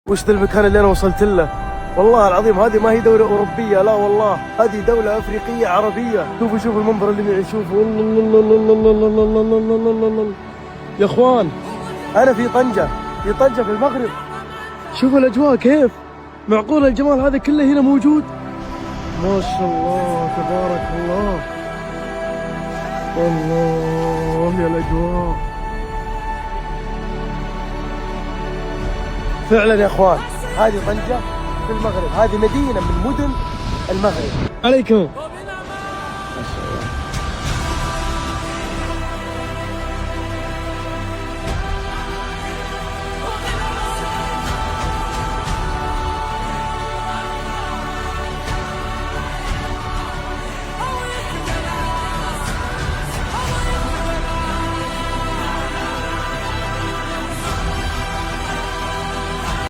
وش ذا المكان اللي انا وصلت له؟ والله العظيم هذه ما هي دولة أوروبية، لا والله هذه دولة أفريقية عربية. شوفوا المنظر اللي معي، شوفوا الله. يا اخوان انا في طنجة في المغرب. شوفوا الأجواء كيف، معقول الجمال هذا كله هنا موجود؟ ما شاء الله تبارك الله. الله يا الأجواء فعلا يا اخوان. هذه طنجة في المغرب، هذه مدينة من مدن المغرب. عليكم